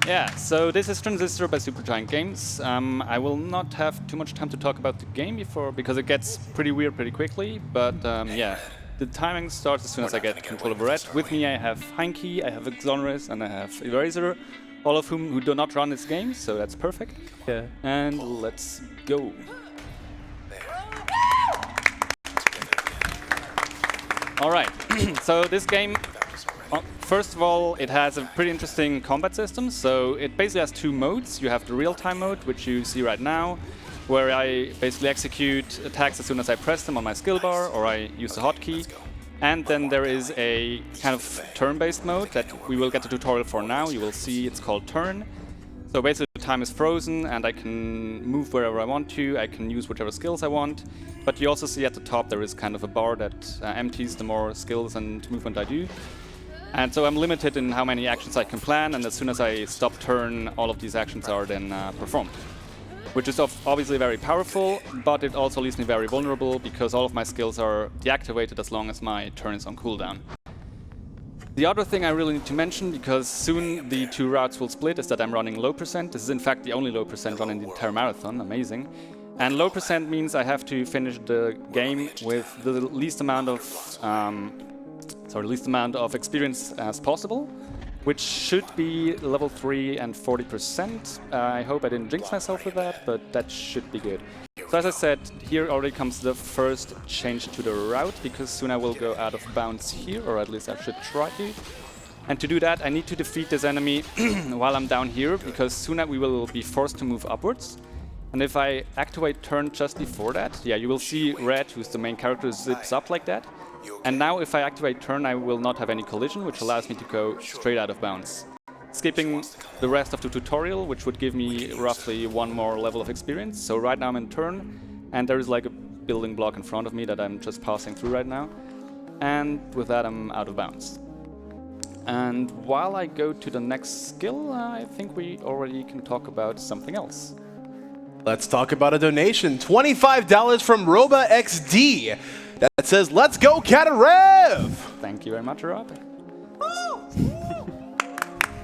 Yeah, so this is Transistor by Supergiant Games. I will not have too much time to talk about the game because it gets pretty weird pretty quickly, but yeah, the timing starts as soon as I get control over Red. With me I have Heinke, I have Exonerous, and I have Eraser, all of whom do not run this game, so that's perfect. Yeah. And let's go. Alright, so this game, first of all, it has a pretty interesting combat system. So it basically has two modes. You have the real-time mode, which you see right now, where I basically execute attacks as soon as I press them on my skill bar, or I use the hotkey. And then there is a kind of turn-based mode that we will get the tutorial for now. You will see it's called Turn. So basically the time is frozen and I can move wherever I want to. I can use whichever skills I want. But you also see at the top there is kind of a bar that empties the more skills and movement I do. And so I'm limited in how many actions I can plan, and as soon as I stop turn, all of these actions are then performed. Which is obviously very powerful, but it also leaves me very vulnerable because all of my skills are deactivated as long as my turn is on cooldown. The other thing I really need to mention, because soon the two routes will split, is that I'm running low percent. This is in fact the only low percent run in the entire marathon, amazing. And low percent means I have to finish the game with the least amount of experience as possible, which should be level 3 and 40%. I hope I didn't jinx myself with that, but that should be good. So as I said, here already comes the first change to the route, because soon I will go out of bounds here, or at least I should try to. And to do that, I need to defeat this enemy while I'm down here, because soon we will be forced to move upwards. And if I activate turn just before that, yeah, you will see Red, who's the main character, zips up like that. And now if I activate turn, I will not have any collision, which allows me to go straight out of bounds. Skipping the rest of the tutorial, which would give me roughly one more level of experience. So right now I'm in turn, and there is like a building block in front of me that I'm just passing through right now. And with that I'm out of bounds. And while I go to the next skill, I think we already can talk about something else. Let's talk about a donation. $25 from Roba XD that says, "Let's go Cadarev!" Thank you very much, Rob.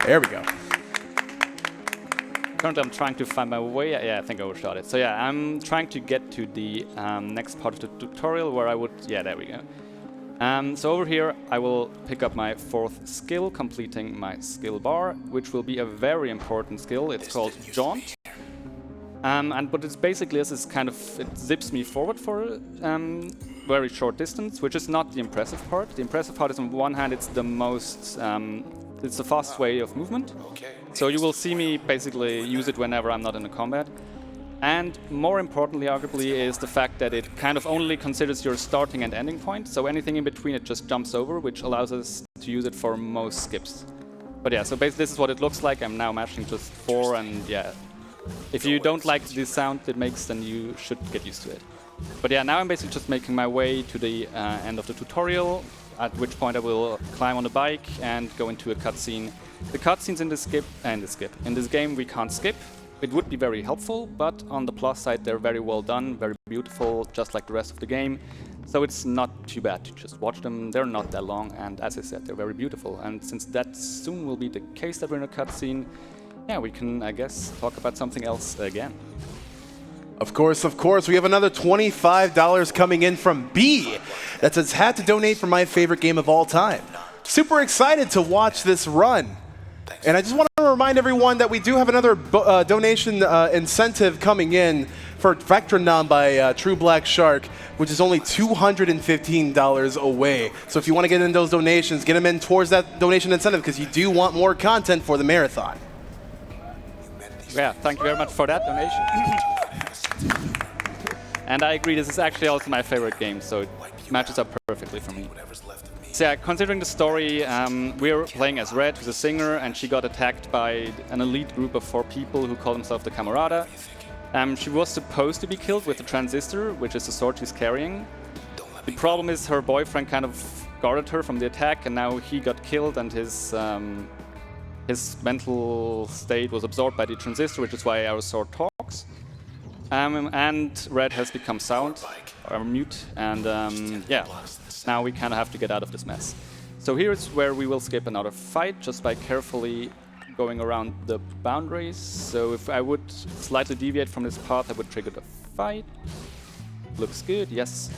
There we go. Currently I'm trying to find my way. Yeah, I think I overshot it. So yeah, I'm trying to get to the next part of the tutorial where I would... Yeah, there we go. So over here I will pick up my fourth skill, completing my skill bar, which will be a very important skill. It's called Jaunt. And what it's basically is kind of, it zips me forward for very short distance, which is not the impressive part. The impressive part is, on one hand, it's the most, it's the fastest way of movement. So you will see me basically use it whenever I'm not in a combat. And more importantly, arguably, is the fact that it kind of only considers your starting and ending point. So anything in between it just jumps over, which allows us to use it for most skips. But yeah, so basically this is what it looks like. I'm now mashing just 4, and yeah. If you don't like the sound it makes, then you should get used to it. But yeah, now I'm basically just making my way to the end of the tutorial, at which point I will climb on the bike and go into a cutscene. The cutscenes in this game we can't skip. It would be very helpful, but on the plus side they're very well done, very beautiful, just like the rest of the game. So it's not too bad to just watch them. They're not that long, and as I said, they're very beautiful. And since that soon will be the case that we're in a cutscene, yeah, we can, I guess, talk about something else again. Of course, we have another $25 coming in from B that says, "Had to donate for my favorite game of all time. Super excited to watch this run." And I just want to remind everyone that we do have another donation incentive coming in for Backtracking by True Black Shark, which is only $215 away. So if you want to get in those donations, get them in towards that donation incentive, because you do want more content for the marathon. Yeah, thank you very much for that donation. And I agree, this is actually also my favorite game, so it matches up perfectly for me. So yeah, considering the story, we're playing as Red, who's a singer, and she got attacked by an elite group of 4 people who call themselves the Camerata. She was supposed to be killed with the Transistor, which is the sword she's carrying. The problem is her boyfriend kind of guarded her from the attack, and now he got killed, and his mental state was absorbed by the Transistor, which is why our sword talks. And Red has become silent, or mute, and yeah, now we kind of have to get out of this mess. So here's where we will skip another fight, just by carefully going around the boundaries. So if I would slightly deviate from this path, I would trigger the fight. Looks good, yes.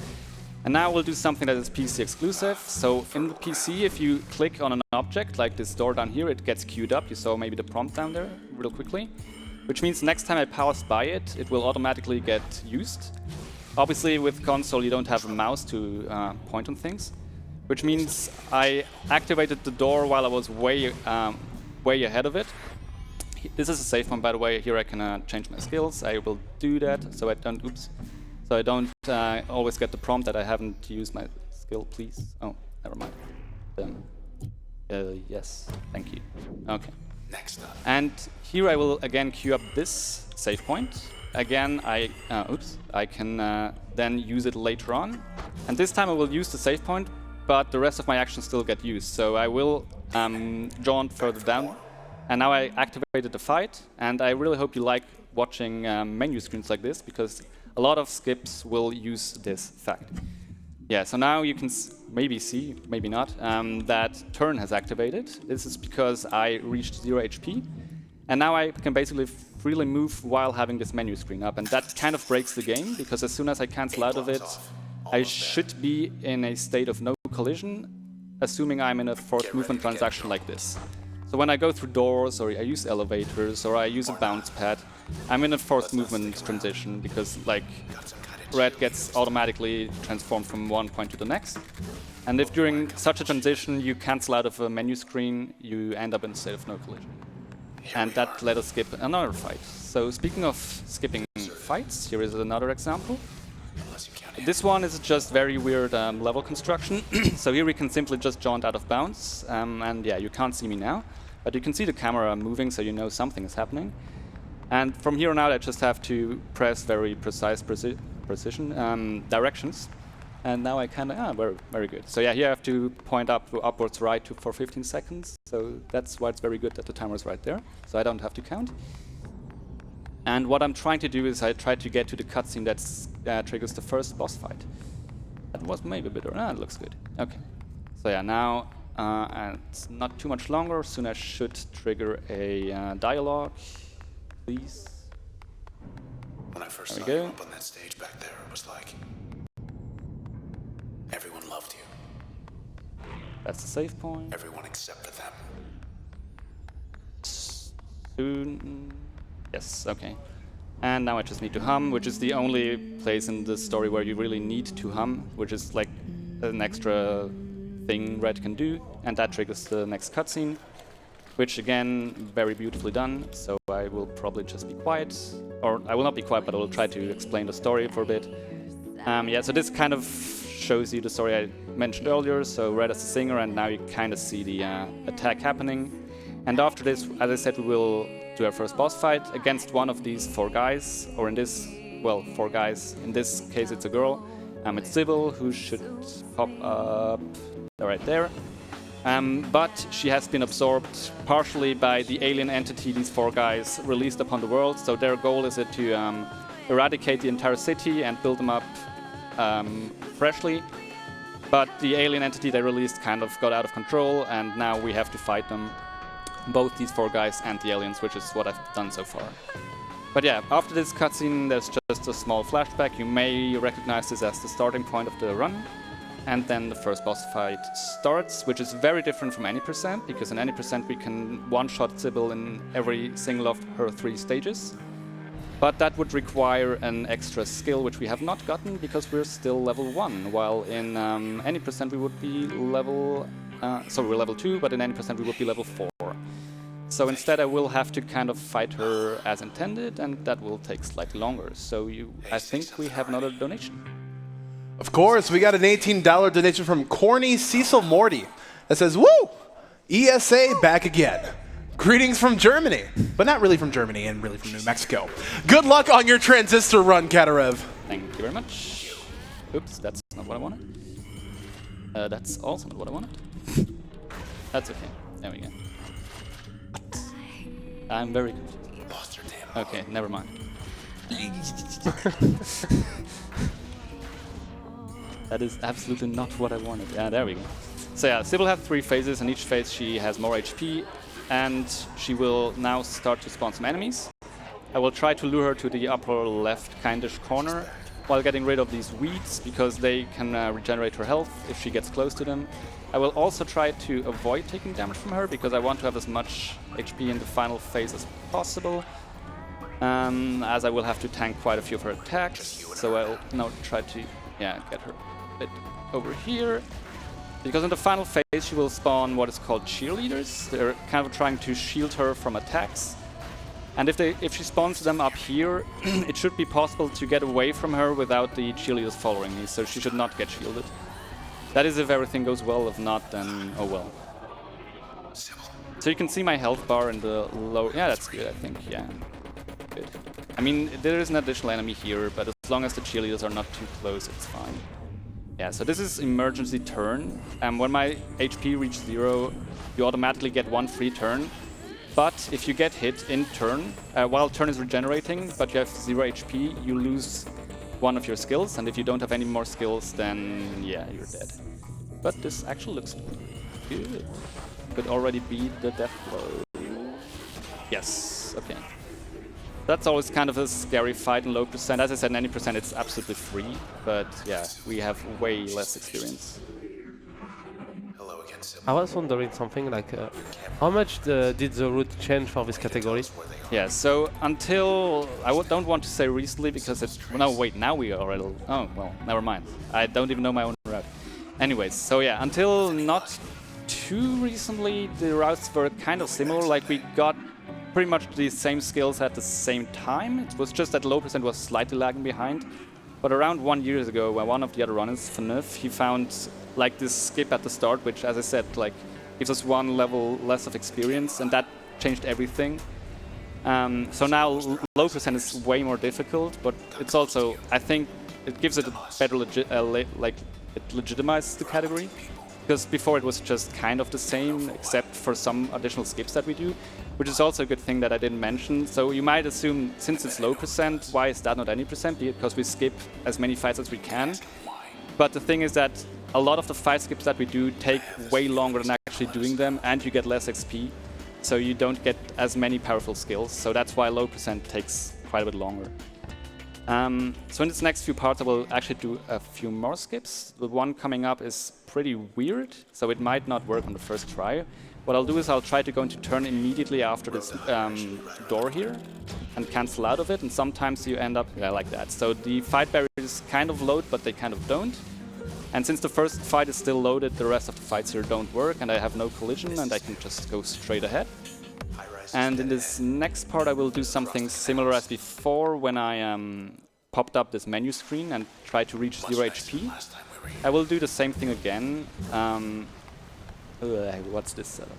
And now we'll do something that is PC exclusive. So in the PC, if you click on an object, like this door down here, it gets queued up. You saw maybe the prompt down there real quickly. Which means next time I pass by it, it will automatically get used. Obviously with console you don't have a mouse to point on things. Which means I activated the door while I was way ahead of it. This is a save point, by the way. Here I can change my skills. I will do that so I don't, so I don't always get the prompt that I haven't used my skill, please. Oh, never mind. Yes, thank you. Okay. Next up. And here I will again queue up this save point. Again, I can then use it later on. And this time I will use the save point, but the rest of my actions still get used. So I will jaunt further down. And now I activated the fight. And I really hope you like watching menu screens like this, because a lot of skips will use this fact. Yeah, so now you can maybe see, maybe not, that turn has activated. This is because I reached 0 HP. And now I can basically freely move while having this menu screen up. And that kind of breaks the game, because as soon as I cancel out of it, I should be in a state of no collision, assuming I'm in a forced movement transaction like this. So when I go through doors, or I use elevators, or I use a bounce pad, I'm in a forced movement transition, because like red gets automatically transformed from one point to the next. And if during such a transition you cancel out of a menu screen, you end up in a state of no collision. And that let us skip another fight. So speaking of skipping fights, here is another example. This one is just very weird level construction. So here we can simply just jaunt out of bounds. And yeah, you can't see me now, but you can see the camera moving, so you know something is happening. And from here on out, I just have to press very precise precision directions. And now I kind of, very, very good. So yeah, here I have to point upwards right for 15 seconds. So that's why it's very good that the timer is right there. So I don't have to count. And what I'm trying to do is I try to get to the cutscene that triggers the first boss fight. That was maybe a bit, it looks good. Okay. So yeah, now it's not too much longer. Soon I should trigger a dialogue. Please. When I first saw you up on that stage back there, it was like everyone loved you. That's the save point. Everyone except for them. Soon. Yes, okay. And now I just need to hum, which is the only place in the story where you really need to hum, which is like an extra thing Red can do, and that triggers the next cutscene, which again, very beautifully done. So I will probably just be quiet, or I will not be quiet, but I will try to explain the story for a bit. Yeah, so this kind of shows you the story I mentioned earlier. So Red as a singer, and now you kind of see the attack happening. And after this, as I said, we will do our first boss fight against one of these 4 guys, or in this, well, 4 guys. In this case, it's a girl. It's Sybil, who should pop up right there. But she has been absorbed partially by the alien entity these 4 guys released upon the world. So their goal is to eradicate the entire city and build them up freshly. But the alien entity they released kind of got out of control, and now we have to fight them. Both these 4 guys and the aliens, which is what I've done so far. But yeah, after this cutscene, there's just a small flashback. You may recognize this as the starting point of the run. And then the first boss fight starts, which is very different from any %, because in any % we can one-shot Sybil in every single of her 3 stages. But that would require an extra skill, which we have not gotten, because we're still level 1, while in any % we would be level... sorry, we're level 2, but in any % we would be level 4. So instead I will have to kind of fight her as intended, and that will take slightly longer. So I think we have another donation. Of course, we got an $18 donation from Corny Cecil Morty that says, "Woo! ESA back again. Greetings from Germany." But not really from Germany, and really from New Mexico. Good luck on your Transistor run, Cadarev. Thank you very much. Oops, that's not what I wanted. That's also not what I wanted. That's okay. There we go. I'm very confused. Okay, never mind. That is absolutely not what I wanted. Yeah, there we go. So yeah, Sybil has 3 phases, and each phase she has more HP. and she will now start to spawn some enemies. I will try to lure her to the upper left kindish corner while getting rid of these weeds, because they can regenerate her health if she gets close to them. I will also try to avoid taking damage from her, because I want to have as much HP in the final phase as possible, as I will have to tank quite a few of her attacks. So I'll now try to get her a bit over here, because in the final phase she will spawn what is called cheerleaders. They're kind of trying to shield her from attacks. And if she spawns them up here, it should be possible to get away from her without the cheerleaders following me, so she should not get shielded. That is if everything goes well, if not, then oh well. So you can see my health bar in the low... Yeah, that's good, I think, yeah. Good. I mean, there is an additional enemy here, but as long as the cheerleaders are not too close, it's fine. Yeah, so this is emergency turn. When my HP reaches 0, you automatically get 1 free turn. But if you get hit in turn, while turn is regenerating, but you have 0 HP, you lose 1 of your skills, and if you don't have any more skills, then yeah, you're dead. But this actually looks good. Could already be the death blow. Yes, okay. That's always kind of a scary fight in low percent. As I said, in any percent it's absolutely free, but yeah, we have way less experience. I was wondering something like, how much did the route change for this category? Yeah, so until, don't want to say recently because it's, no wait, now we are already, oh well, never mind. I don't even know my own route. Anyways, so yeah, until not too recently, the routes were kind of similar, like we got pretty much the same skills at the same time. It was just that low percent was slightly lagging behind. But around 1 year ago, when one of the other runners, Fnuf, he found like this skip at the start, which, as I said, like gives us 1 level less of experience, and that changed everything. So now low percent is way more difficult, but it's also, I think, it gives it a better like it legitimizes the category, because before it was just kind of the same, except for some additional skips that we do, which is also a good thing that I didn't mention. So you might assume, since it's low percent, why is that not any percent? Because we skip as many fights as we can. But the thing is that a lot of the fight skips that we do take way longer than actually doing them, and you get less XP, so you don't get as many powerful skills. So that's why low percent takes quite a bit longer. So in this next few parts I will actually do a few more skips. The one coming up is pretty weird, so it might not work on the first try. What I'll do is I'll try to go into turn immediately after this door here and cancel out of it, and sometimes you end up like that. So the fight barriers kind of load, but they kind of don't. And since the first fight is still loaded, the rest of the fights here don't work, and I have no collision, and I can just go straight ahead. And in this next part I will do something similar as before, when I popped up this menu screen and tried to reach 0 HP. I will do the same thing again. What's this setup?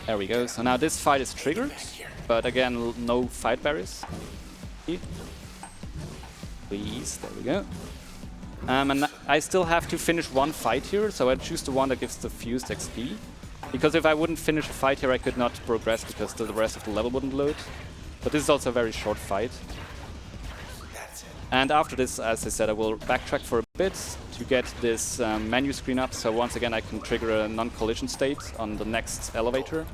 There we go. So now this fight is triggered, but again, no fight barriers. Please, there we go. And I still have to finish 1 fight here, so I choose the one that gives the fused XP. Because if I wouldn't finish a fight here, I could not progress because the rest of the level wouldn't load. But this is also a very short fight. And after this, as I said, I will backtrack for a bit to get this menu screen up, so once again I can trigger a non-collision state on the next elevator.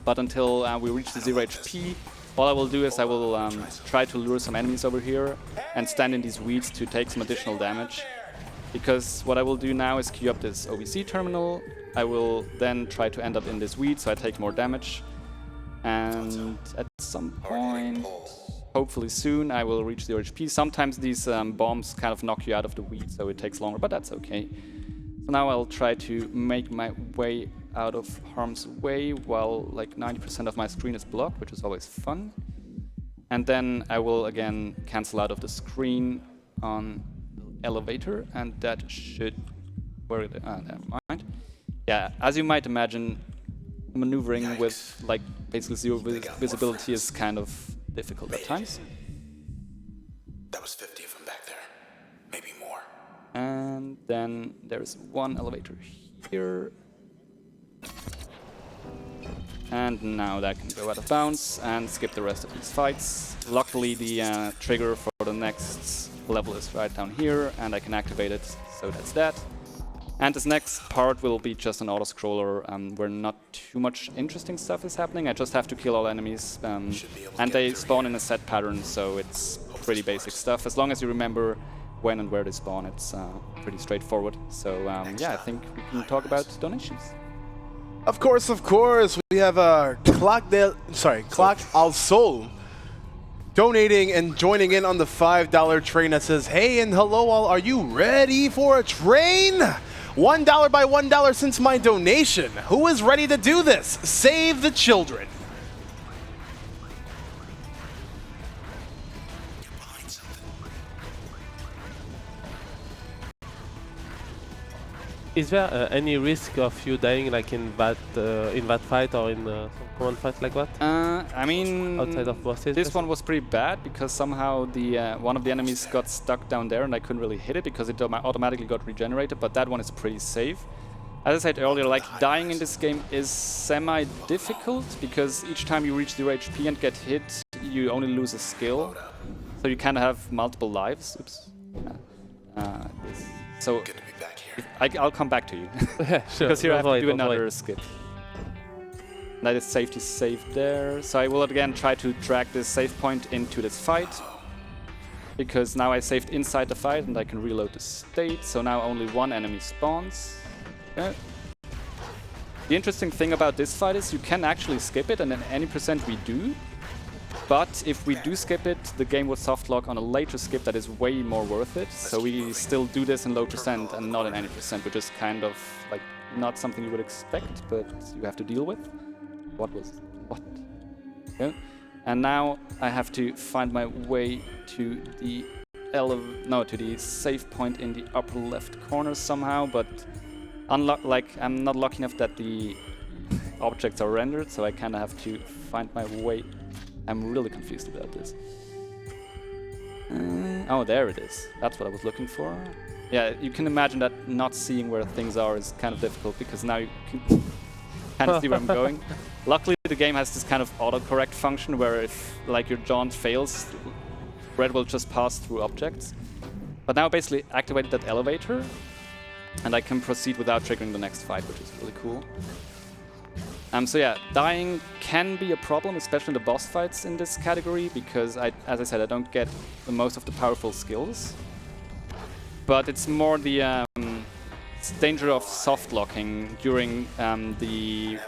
But until we reach the 0 HP, all I will do is I will try to lure some enemies over here and stand in these weeds to take some additional damage. Because what I will do now is queue up this OBC terminal. I will then try to end up in this weed so I take more damage. And at some point, hopefully soon, I will reach the HP. Sometimes these bombs kind of knock you out of the weed, so it takes longer, but that's okay. So now I'll try to make my way out of harm's way while like 90% of my screen is blocked, which is always fun. And then I will again cancel out of the screen on the elevator, and that should work. Never mind. Yeah, as you might imagine, maneuvering with like basically 0 visibility is kind of difficult at times. That was 50 of them back there, maybe more. And then there's 1 elevator here. And now that can go out of bounds and skip the rest of these fights. Luckily the trigger for the next level is right down here, and I can activate it, so that's that. And this next part will be just an auto-scroller where not too much interesting stuff is happening. I just have to kill all enemies, and they spawn in a set pattern, so it's pretty basic stuff. As long as you remember when and where they spawn, it's pretty straightforward. So yeah, I think we can talk about donations. Of course, we have Clock Al Sol donating and joining in on the $5 train that says, "Hey and hello all, are you ready for a train? $1 by $1 since my donation. Who is ready to do this? Save the children." Is there any risk of you dying like in that fight or in some common fight like that? I mean, outside of bosses. This one was pretty bad because somehow the one of the enemies got stuck down there and I couldn't really hit it because it automatically got regenerated. But that one is pretty safe. As I said earlier, like dying in this game is semi-difficult because each time you reach 0 HP and get hit, you only lose a skill, so you kind of have multiple lives. Oops. So. I'll come back to you. Yeah, sure. Because here I have to do another skip. That is safety saved there. So I will again try to drag this save point into this fight. Because now I saved inside the fight and I can reload the state. So now only one enemy spawns. Okay. The interesting thing about this fight is you can actually skip it, and in any percent we do. But if we do skip it, the game would softlock on a later skip that is way more worth it. So we still do this in low percent and not in any percent, which is kind of like not something you would expect, but you have to deal with. What? Okay. And now I have to find my way to the save point in the upper left corner somehow, but I'm not lucky enough that the objects are rendered, so I kind of have to find my way. I'm really confused about this. Oh, there it is. That's what I was looking for. Yeah, you can imagine that not seeing where things are is kind of difficult because now you can kind of see where I'm going. Luckily, the game has this kind of autocorrect function where if like your jaunt fails, red will just pass through objects. But now I basically activated that elevator, and I can proceed without triggering the next fight, which is really cool. So yeah, dying can be a problem, especially in the boss fights in this category, because as I said, I don't get most of the powerful skills. But it's more the danger of soft locking during the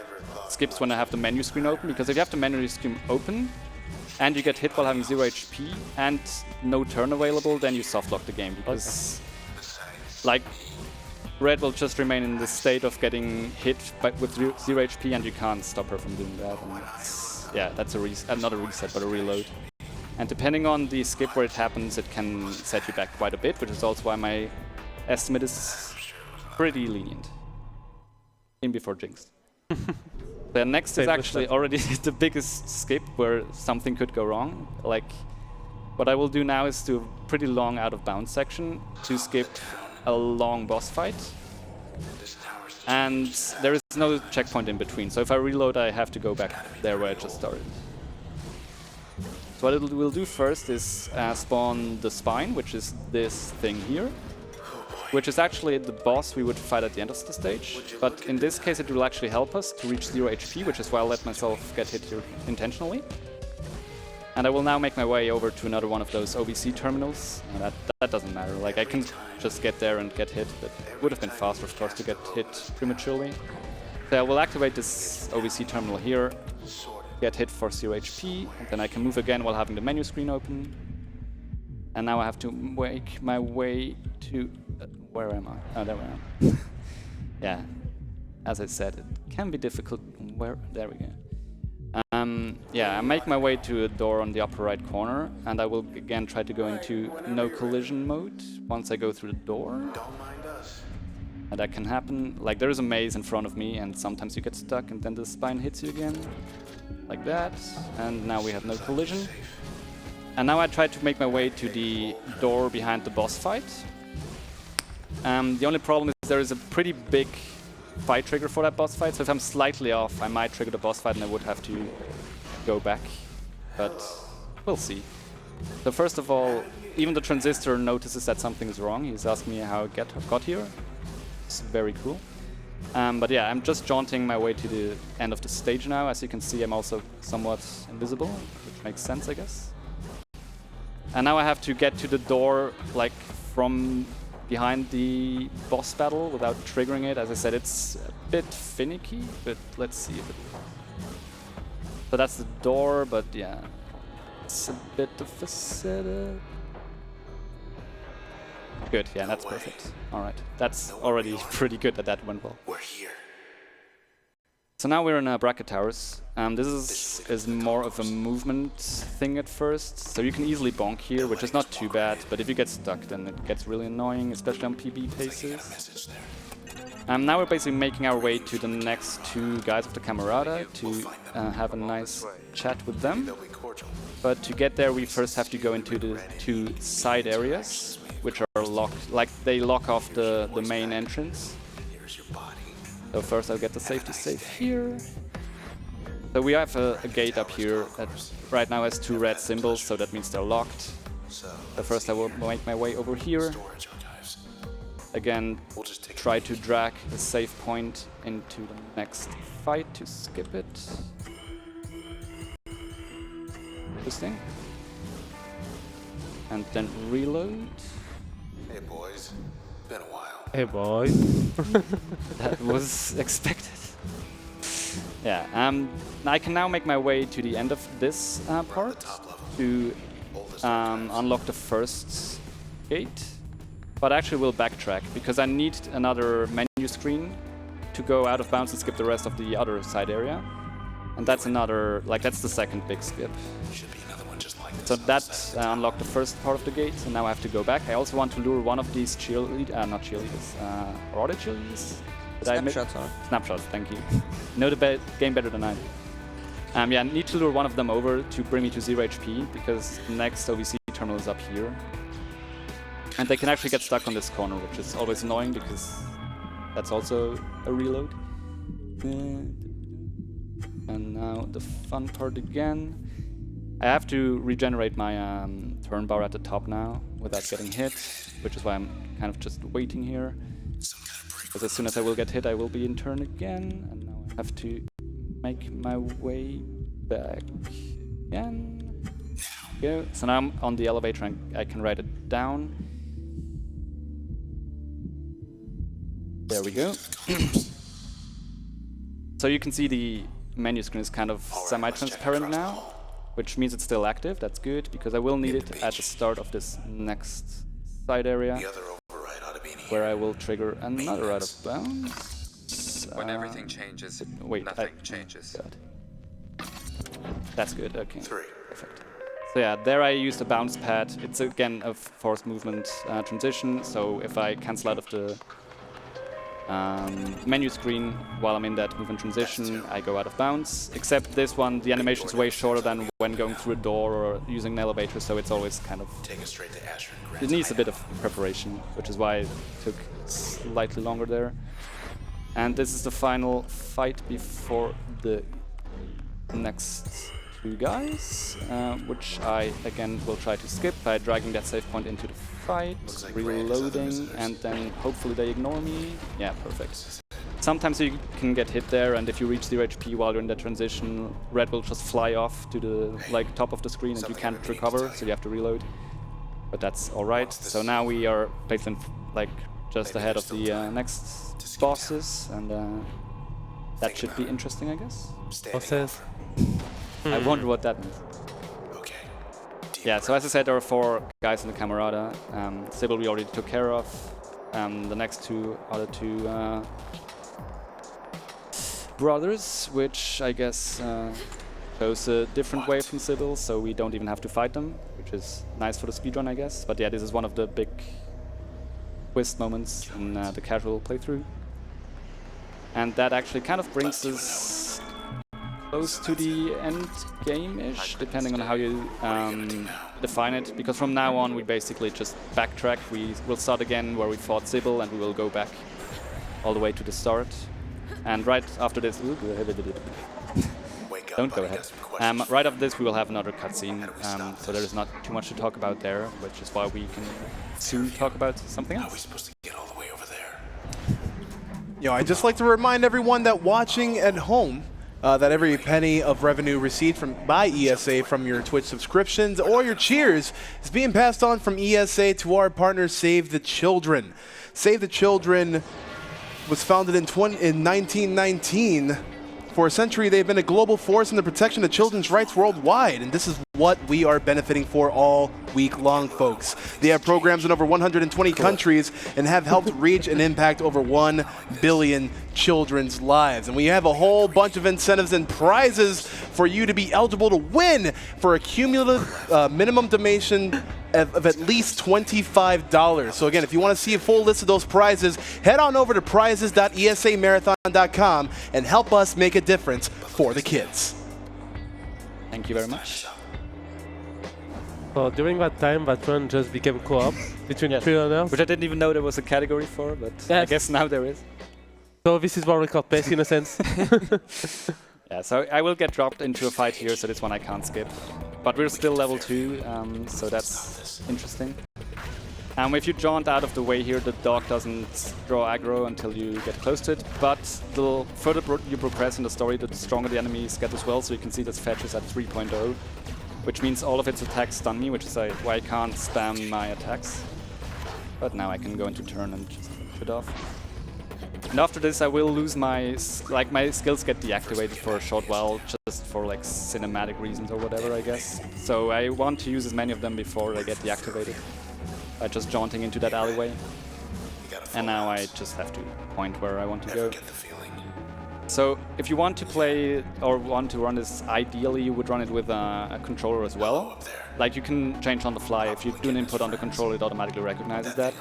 skips when I have the menu screen open, because if you have the menu screen open and you get hit while having 0 HP and no turn available, then you soft lock the game, because like red will just remain in the state of getting hit with 0 HP, and you can't stop her from doing that. And yeah, that's not a reset, but a reload. And depending on the skip where it happens, it can set you back quite a bit, which is also why my estimate is pretty lenient. In before Jinx. The next is actually already the biggest skip where something could go wrong. Like, what I will do now is do a pretty long out of bounds section to skip a long boss fight, and there is no checkpoint in between, so if I reload I have to go back there where I just started. So what it will do first is spawn the spine, which is this thing here, which is actually the boss we would fight at the end of the stage, but in this case it will actually help us to reach 0 HP, which is why I let myself get hit here intentionally. And I will now make my way over to another one of those OBC terminals. And that doesn't matter. Like, I can just get there and get hit, but it would have been faster, of course, to get hit prematurely. So I will activate this OBC terminal here, get hit for 0 HP, and then I can move again while having the menu screen open. And now I have to make my way to... where am I? Oh, there I am. Yeah, as I said, it can be difficult. There we go. Yeah, I make my way to a door on the upper right corner, and I will again try to go into no collision mode once I go through the door. And that can happen. Like, there is a maze in front of me, and sometimes you get stuck, and then the spine hits you again. Like that. And now we have no collision. And now I try to make my way to the door behind the boss fight. The only problem is there is a pretty big fight trigger for that boss fight, so if I'm slightly off, I might trigger the boss fight and I would have to go back. But we'll see. So first of all, even the Transistor notices that something is wrong. He's asking me how I got here. It's very cool. But yeah, I'm just jaunting my way to the end of the stage now. As you can see, I'm also somewhat invisible, which makes sense, I guess. And now I have to get to the door, like, from behind the boss battle without triggering it. As I said, it's a bit finicky, but let's see if it works. So that's the door, but yeah, it's a bit of a setup. Good, yeah, that's perfect. Alright, that's already pretty good that went well. We're here. So now we're in bracket towers. This is more of a movement thing at first, so you can easily bonk here, which is not too bad, but if you get stuck then it gets really annoying, especially on PB paces. Now we're basically making our way to the next two guys of the camerata to have a nice chat with them. But to get there we first have to go into the two side areas, which are locked, like they lock off the main entrance. So first I'll get the safety safe here. So we have a gate up here that right now has two red symbols, so that means they're locked. So first I will make my way over here. Again, try to drag the safe point into the next fight to skip it. Interesting. And then reload. Hey boys, been a while. Hey boy. That was expected. Yeah, I can now make my way to the end of this part to unlock the first gate. But I actually will backtrack because I need another menu screen to go out of bounds and skip the rest of the other side area. And that's another, like that's the second big skip. So that unlocked the first part of the gate, and now I have to go back. I also want to lure one of these not cheerleaders, or are they cheerleaders? Snapshots are. Snapshots, thank you. Know the game better than I do. Yeah, I need to lure one of them over to bring me to 0 HP, because the next OVC terminal is up here. And they can actually get stuck on this corner, which is always annoying, because that's also a reload. And now the fun part again. I have to regenerate my turn bar at the top now without getting hit, which is why I'm kind of just waiting here. Because as soon as I will get hit, I will be in turn again, and now I have to make my way back again. Go. So now I'm on the elevator and I can write it down. There we go. So you can see the menu screen is kind of semi-transparent now, which means it's still active. That's good, because I will need it at the start of this next side area, where I will trigger another out of bounds. When everything changes, nothing changes. God. That's good, okay. Perfect. So yeah, there I used a bounce pad. It's again a forced movement transition, so if I cancel out of the menu screen while I'm in that movement transition, I go out of bounds. Except this one, the animation is way shorter than when going through a door or using an elevator, so it's always kind of... It needs a bit of preparation, which is why it took slightly longer there. And this is the final fight before the next two guys, which I again will try to skip by dragging that save point into the fight, reloading, and then hopefully they ignore me. Yeah, perfect. Sometimes you can get hit there, and if you reach 0 HP while you're in that transition, red will just fly off to the top of the screen and you can't recover, so you have to reload. But that's alright. So now we are basically just ahead of the next bosses, and that should be interesting, I guess. Bosses. I wonder what that means. Yeah, so as I said, there are 4 guys in the camerata. Sybil we already took care of. The next two are the 2 brothers, which I guess chose a different way from Sybil, so we don't even have to fight them, which is nice for the speedrun, I guess. But yeah, this is one of the big twist moments in the casual playthrough. And that actually kind of brings us close to the end game-ish, depending on how you define it, because from now on we basically just backtrack. We will start again where we fought Sybil, and we will go back all the way to the start. And right after this, don't go ahead. Right after this we will have another cutscene, so there is not too much to talk about there, which is why we can soon talk about something else. How are we supposed to get all the way over there? You know, I'd just like to remind everyone that watching at home, that every penny of revenue received by ESA from your Twitch subscriptions or your cheers is being passed on from ESA to our partner, Save the Children. Save the Children was founded in 1919. For a century, they've been a global force in the protection of children's rights worldwide, and this is what we are benefiting for all week long, folks. They have programs in over 120 countries and have helped reach and impact over 1 billion children's lives. And we have a whole bunch of incentives and prizes for you to be eligible to win for a cumulative minimum donation of at least $25. So again, if you want to see a full list of those prizes, head on over to prizes.esamarathon.com and help us make a difference for the kids. Thank you very much. So during that time, that run just became co-op between three runners. Which I didn't even know there was a category for, but I guess now there is. So this is our record pace in a sense. Yeah, so I will get dropped into a fight here, so this one I can't skip. But we're still level 2, so that's interesting. If you jaunt out of the way here, the dog doesn't draw aggro until you get close to it. But the further you progress in the story, the stronger the enemies get as well. So you can see this fetch is at 3.0, which means all of its attacks stun me, which is why I can't spam my attacks. But now I can go into turn and just push it off. And after this, I will lose my skills get deactivated for a short while, just for like cinematic reasons or whatever, I guess. So I want to use as many of them before they get deactivated by just jaunting into that alleyway. And now I just have to point where I want to go. So if you want to play or want to run this, ideally you would run it with a controller as well. Like you can change on the fly. If you do an input on the controller, it automatically recognizes that.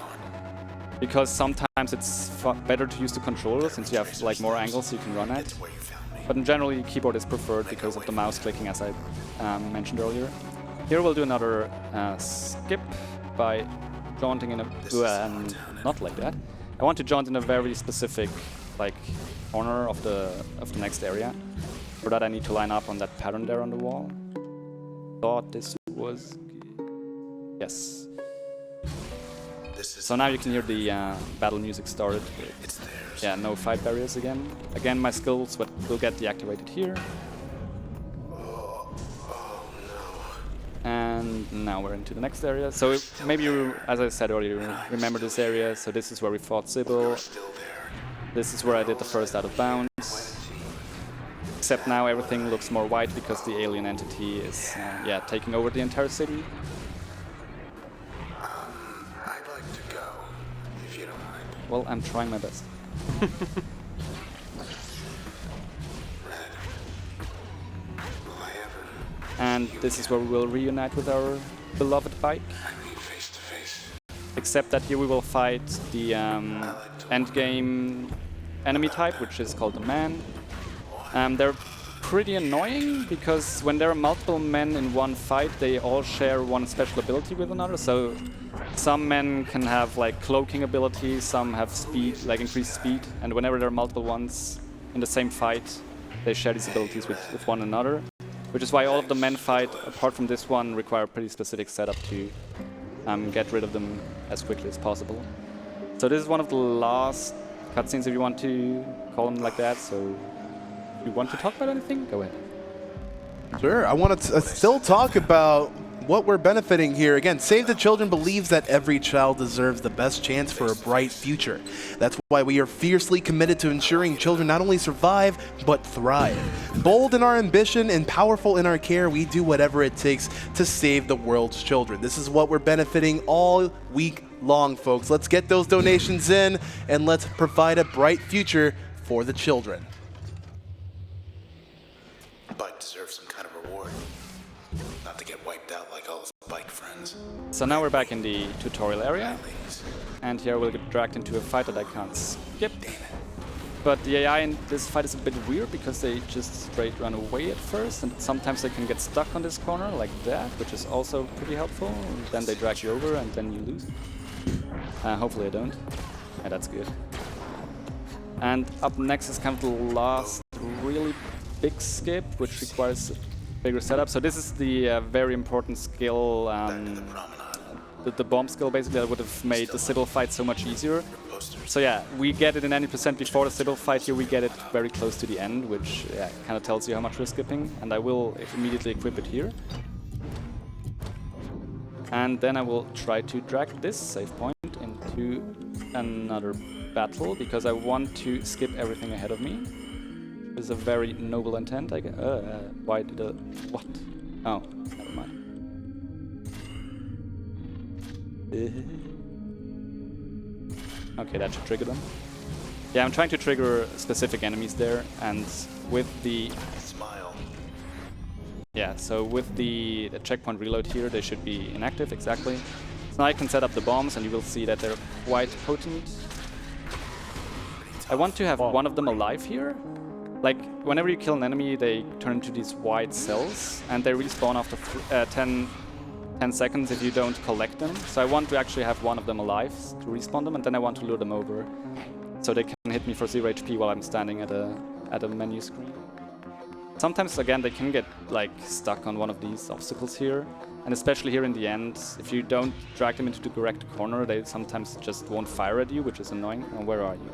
Because sometimes it's better to use the controller since you have like more angles you can run at. But in general, keyboard is preferred because of the mouse clicking, as I mentioned earlier. Here we'll do another skip by jaunting in a not like that. I want to jaunt in a very specific like corner of the next area. For that, I need to line up on that pattern there on the wall. Thought this was yes. So now you can hear the battle music started. Yeah, no fight barriers again. Again, my skills will get deactivated here. And now we're into the next area. So maybe you, as I said earlier, remember this area. So this is where we fought Sybil. This is where I did the first out of bounds. Except now everything looks more white because the alien entity is taking over the entire city. Well, I'm trying my best. And this is where we will reunite with our beloved bike. Except that here we will fight the endgame enemy type, which is called the man. They're pretty annoying because when there are multiple men in one fight, they all share one special ability with another. So some men can have like cloaking abilities, some have speed, like increased speed, and whenever there are multiple ones in the same fight, they share these abilities with one another. Which is why all of the men fight, apart from this one, require a pretty specific setup to get rid of them as quickly as possible. So this is one of the last cutscenes, if you want to call them like that. So if you want to talk about anything, go ahead. Sure, I want to still talk about what we're benefiting here. Again, Save the Children believes that every child deserves the best chance for a bright future. That's why we are fiercely committed to ensuring children not only survive, but thrive. Bold in our ambition and powerful in our care, we do whatever it takes to save the world's children. This is what we're benefiting all week long, folks. Let's get those donations in, and let's provide a bright future for the children. Bike deserves some kind of reward. Not to get wiped out like all his bike friends. So now we're back in the tutorial area. And here we'll get dragged into a fight that I can't skip. But the AI in this fight is a bit weird because they just straight run away at first, and sometimes they can get stuck on this corner like that, which is also pretty helpful. And then they drag you over and then you lose. Hopefully I don't. Yeah, that's good. And up next is kind of the last really big skip, which requires a bigger setup. So this is the very important skill, the bomb skill basically that would have made the Sybil fight so much easier. So yeah, we get it in any percent before the Sybil fight here. We get it very close to the end, which kind of tells you how much we're skipping. And I will immediately equip it here. And then I will try to drag this save point into another battle, because I want to skip everything ahead of me. It's a very noble intent. I guess. Why did I... What? Oh, never mind. Okay, that should trigger them. Yeah, I'm trying to trigger specific enemies there, and with the... Smile. Yeah, so with the checkpoint reload here, they should be inactive, exactly. So now I can set up the bombs, and you will see that they're quite potent. I want to have one of them alive here. Like, whenever you kill an enemy, they turn into these white cells, and they respawn after 10 seconds if you don't collect them. So I want to actually have one of them alive to respawn them, and then I want to lure them over, so they can hit me for 0 HP while I'm standing at a menu screen. Sometimes, again, they can get like stuck on one of these obstacles here, and especially here in the end, if you don't drag them into the correct corner, they sometimes just won't fire at you, which is annoying. Oh, where are you?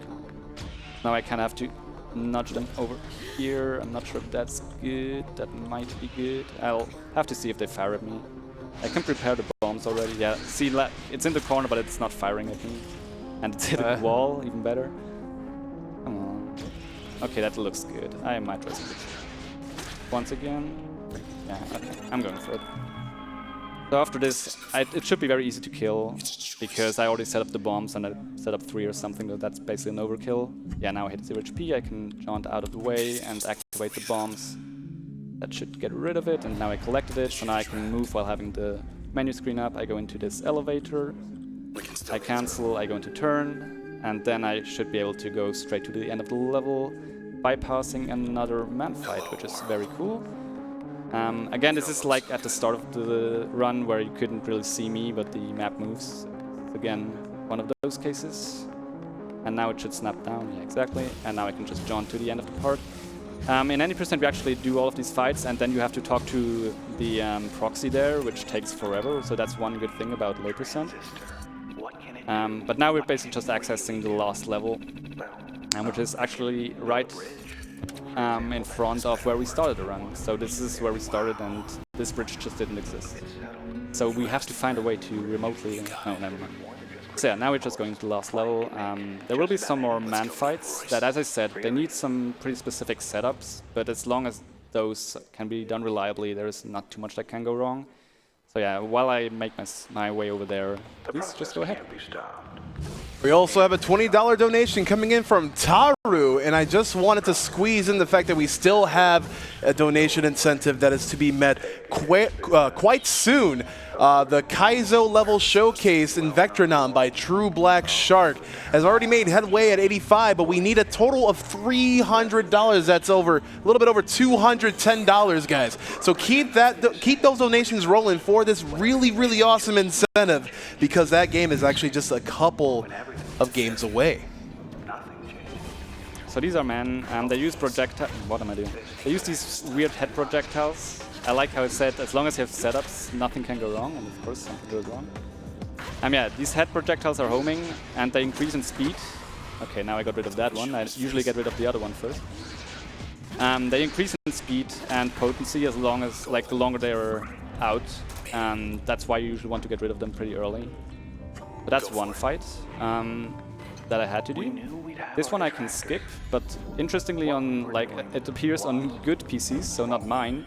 Now I kind of have to nudge them over here. I'm not sure if that's good. That might be good. I'll have to see if they fire at me. I can prepare the bombs already. Yeah, see, it's in the corner, but it's not firing at me. And it's hit a wall, even better. Come on. Okay, that looks good. I might risk it. Once again. Yeah, okay. I'm going for it. So after this, it should be very easy to kill, because I already set up the bombs and I set up 3 or something, so that's basically an overkill. Yeah, now I hit 0 HP, I can jaunt out of the way and activate the bombs. That should get rid of it, and now I collected it, so now I can move while having the menu screen up. I go into this elevator, I cancel, I go into turn, and then I should be able to go straight to the end of the level, bypassing another man fight, which is very cool. Again, this is like at the start of the run where you couldn't really see me, but the map moves. Again, one of those cases. And now it should snap down, yeah, exactly. And now I can just jaunt to the end of the part. In any percent, we actually do all of these fights, and then you have to talk to the proxy there, which takes forever. So that's one good thing about low percent. But now we're basically just accessing the last level, which is actually right in front of where we started the run. So this is where we started, and this bridge just didn't exist. So we have to find a way to remotely... Oh, never mind. So yeah, now we're just going to the last level. There will be some more man fights that, as I said, they need some pretty specific setups, but as long as those can be done reliably, there is not too much that can go wrong. So yeah, while I make my way over there, please just go ahead. We also have a $20 donation coming in from Taru, and I just wanted to squeeze in the fact that we still have a donation incentive that is to be met quite soon. The Kaizo level showcase in Vectronom by True Black Shark has already made headway at 85, but we need a total of $300. That's a little bit over $210, guys. So keep those donations rolling for this really, really awesome incentive, because that game is actually just a couple of games away. So these are men. They use projectile. What am I doing? They use these weird head projectiles. I like how it said, as long as you have setups, nothing can go wrong, and of course something goes wrong. Yeah, these head projectiles are homing, and they increase in speed. Okay, now I got rid of that one. I usually get rid of the other one first. They increase in speed and potency as long as, like, the longer they're out. That's why you usually want to get rid of them pretty early. But that's one fight that I had to do. This one I can skip, but interestingly, it appears on good PCs, so not mine.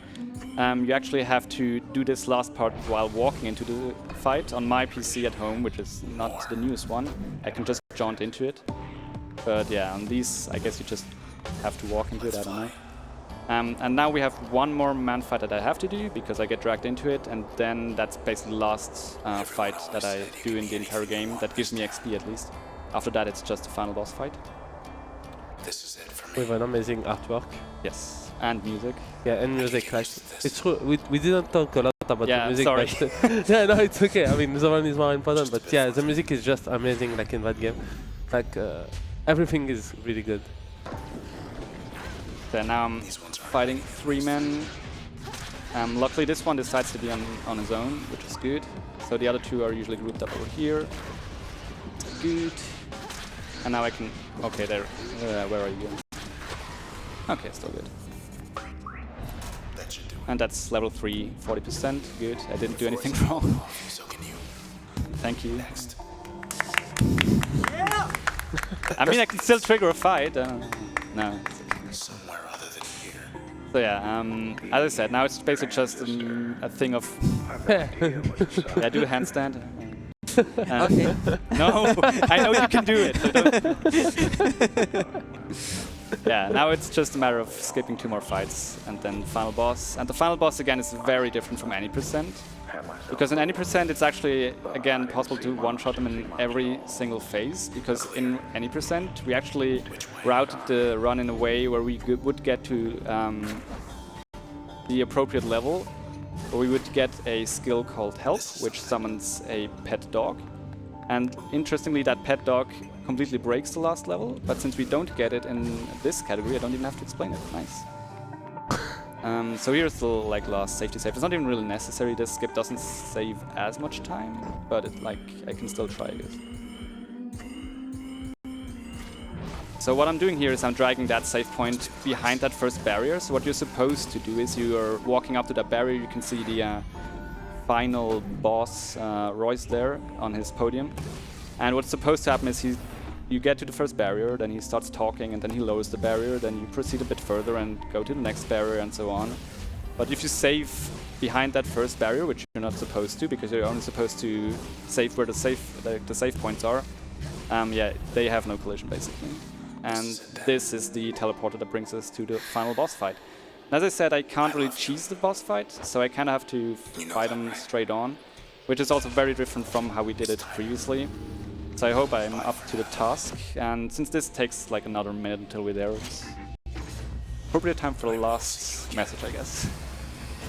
You actually have to do this last part while walking into the fight. On my PC at home, which is not the newest one, I can just jaunt into it. But yeah, on these, I guess you just have to walk into it, I don't know. And now we have one more man fight that I have to do, because I get dragged into it, and then that's basically the last fight that I do in the entire game. That gives me XP at least. After that, it's just a final boss fight. This is it for me. With an amazing artwork. Yes. And music. Yeah, and music. Like, it's true. We didn't talk a lot about the music. Sorry. But yeah, no, it's okay. I mean, the one is more important. But yeah, the music is just amazing. Like in that game, like everything is really good. So now I'm fighting 3 men. Luckily, this one decides to be on his own, which is good. So the other 2 are usually grouped up over here. Good. And now I can... Okay, there. Where are you? Okay, still good. That should do it. And that's level 3, 40%. Good. I didn't do anything wrong. So can you. Thank you. Next. I mean, I can still trigger a fight. No. Somewhere other than here. So yeah, as I said, now it's basically just a thing of... Yeah, do a handstand. Okay. No, I know you can do it. So yeah, now it's just a matter of skipping 2 more fights and then final boss. And the final boss again is very different from any %. Because in any %, it's actually, again, possible to one-shot them in every single phase. Because in any %, we actually routed the run in a way where we would get to the appropriate level, where we would get a skill called Help, which summons a pet dog. And interestingly, that pet dog completely breaks the last level, but since we don't get it in this category, I don't even have to explain it. Nice. So here's the last safety save. It's not even really necessary. This skip doesn't save as much time, but I can still try it. So what I'm doing here is I'm dragging that save point behind that first barrier. So what you're supposed to do is you are walking up to that barrier. You can see the final boss, Royce, there on his podium. And what's supposed to happen is you get to the first barrier, then he starts talking, and then he lowers the barrier, then you proceed a bit further and go to the next barrier and so on. But if you save behind that first barrier, which you're not supposed to, because you're only supposed to save where the save points are, yeah, they have no collision basically. And this is the teleporter that brings us to the final boss fight. And as I said, I can't really cheese the boss fight, so I kind of have to fight him straight on, which is also very different from how we did it previously. So I hope I'm up to the task, and since this takes like another minute until we're there, it's appropriate time for the last message, I guess.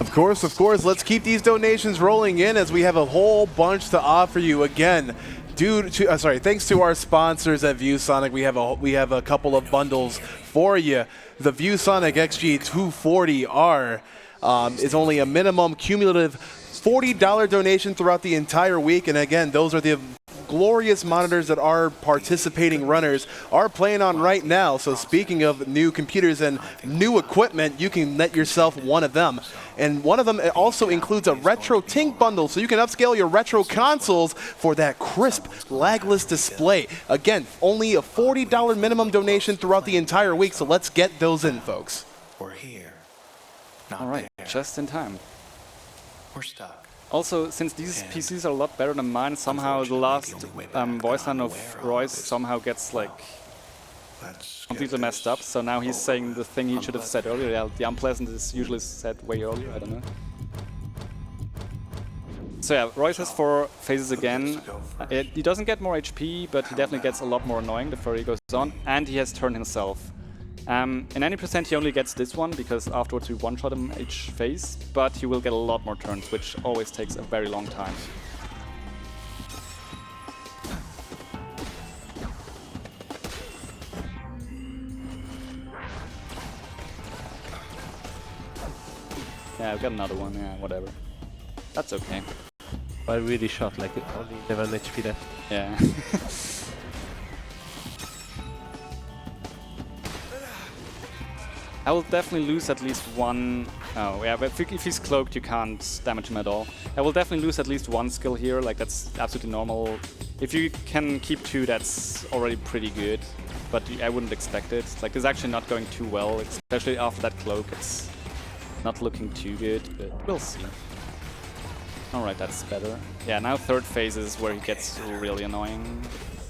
Of course, let's keep these donations rolling in as we have a whole bunch to offer you again. Thanks to our sponsors at ViewSonic, we have a couple of bundles for you. The ViewSonic XG240R is only a minimum cumulative $40 donation throughout the entire week, and again, those are the glorious monitors that our participating runners are playing on right now. So speaking of new computers and new equipment, you can let yourself one of them. And one of them also includes a retro Tink bundle, so you can upscale your retro consoles for that crisp, lagless display. Again, only a $40 minimum donation throughout the entire week, so let's get those in, folks. We're here. Not All right, there. just in time. We're stuck. Also, since these PCs are a lot better than mine, somehow the last voice line of Royce somehow gets completely messed up. So now he's saying the thing he should have said earlier. Yeah, the unpleasant is usually said way earlier, I don't know. So yeah, Royce has 4 phases again. He doesn't get more HP, but he definitely gets a lot more annoying the further he goes on. And he has turned himself. In any % he only gets this one, because afterwards we one-shot him each phase, but he will get a lot more turns, which always takes a very long time. Yeah, I've got another one, yeah, whatever. That's okay. I really shot like only 11 HP left. Yeah. I will definitely lose at least one... Oh, yeah, but if he's cloaked, you can't damage him at all. I will definitely lose at least one skill here, that's absolutely normal. If you can keep 2, that's already pretty good, but I wouldn't expect it. It's actually not going too well, especially after that cloak. It's not looking too good, but we'll see. Alright, that's better. Yeah, now 3rd phase is where he gets really annoying.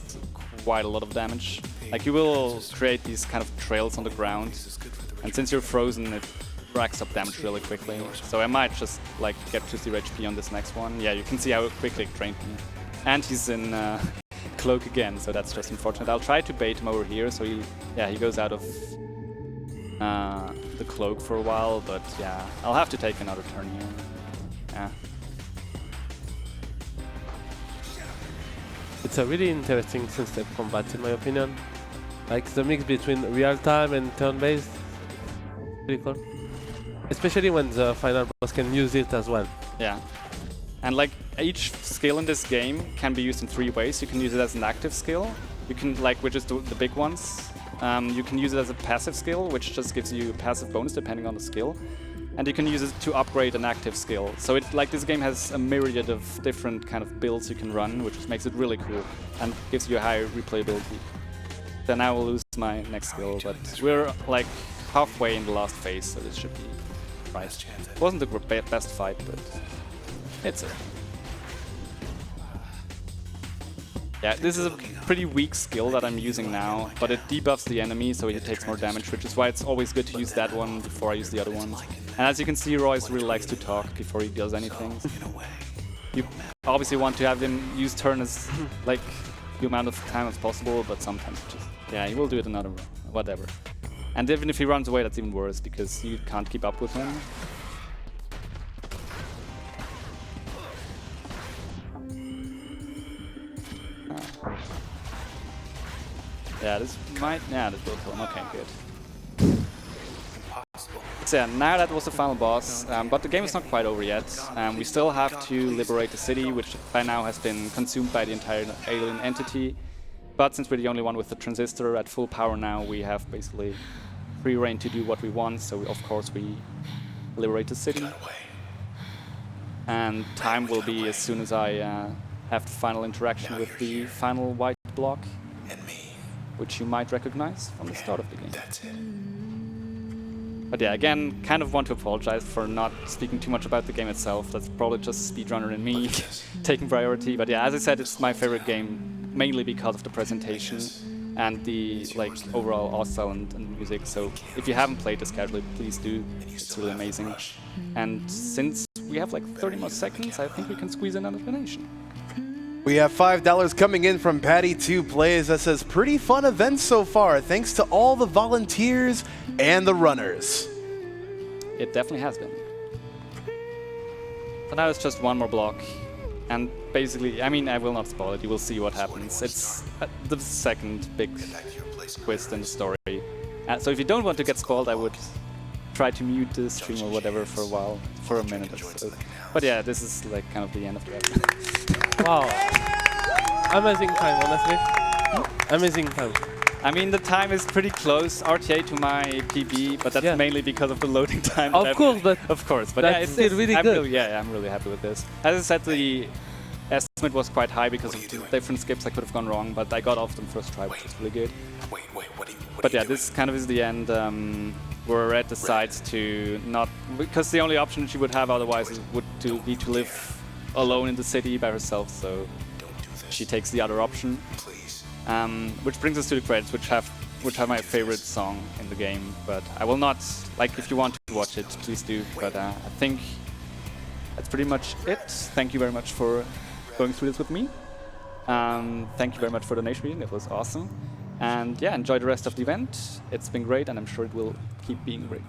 It's quite a lot of damage. You will create these kind of trails on the ground. And since you're frozen, it racks up damage really quickly. So I might just get to 0 HP on this next one. Yeah, you can see how quickly it drained me. And he's in cloak again, so that's just unfortunate. I'll try to bait him over here, so he goes out of the cloak for a while, but yeah, I'll have to take another turn here. Yeah. It's a really interesting system of combat in my opinion. The mix between real-time and turn-based. Pretty cool. Especially when the final boss can use it as well. Yeah. And each skill in this game can be used in 3 ways. You can use it as an active skill, You can, like, which is the big ones. You can use it as a passive skill, which just gives you a passive bonus depending on the skill. And you can use it to upgrade an active skill. So it, like, this game has a myriad of different kind of builds you can run, which makes it really cool and gives you a higher replayability. Then I will lose my next skill, but we're like halfway in the last phase, so this should be right. It wasn't the best fight, but it's it. Yeah, this is a pretty weak skill that I'm using now, but it debuffs the enemy, so he takes more damage, which is why it's always good to use that one before I use the other ones. And as you can see, Royce really likes to talk before he does anything. You obviously want to have him use turn as like the amount of time as possible, but sometimes just, yeah, he will do it another run, whatever. And even if he runs away, that's even worse, because you can't keep up with him. Yeah, this might... Yeah, this will kill him. Okay, good. So yeah, now that was the final boss, but the game is not quite over yet. We still have to liberate the city, which by now has been consumed by the entire alien entity. But since we're the only one with the transistor at full power now, we have basically free reign to do what we want, so of course we liberate the city. And time will be as soon as I have the final interaction with the final white block, which you might recognize from the start of the game. But yeah, again, kind of want to apologize for not speaking too much about the game itself. That's probably just Speedrunner and me taking priority. But yeah, as I said, it's my favorite game, mainly because of the presentation and the like overall art style and music. So if you haven't played this casually, please do. It's really amazing. And since we have like 30 more seconds, I think we can squeeze in an explanation. We have $5 coming in from Patty2 Plays that says, pretty fun event so far, thanks to all the volunteers and the runners. It definitely has been. So now it's just one more block. And basically, I mean, I will not spoil it, you will see what happens. It's the second big twist in the story. So if you don't want to get spoiled, I would try to mute the stream or whatever for a while, for a minute or so. But yeah, this is like kind of the end of the episode. Wow. Amazing time, honestly. Amazing time. I mean, the time is pretty close, RTA to my PB, but that's mainly because of the loading time. Of course, but yeah, it's still really good. I'm really happy with this. As I said, the estimate was quite high because of the different skips I could have gone wrong, but I got off them first try, which is really good. But yeah, this kind of is the end. Where Red decides to not, because the only option she would have otherwise would be to live alone in the city by herself, so she takes the other option. Which brings us to the credits, which have my favorite song in the game. But I will not, like, if you want to watch it, please do. But I think that's pretty much it. Thank you very much for going through this with me. Thank you very much for the donation reading, it was awesome. And yeah, enjoy the rest of the event. It's been great, and I'm sure it will keep being great.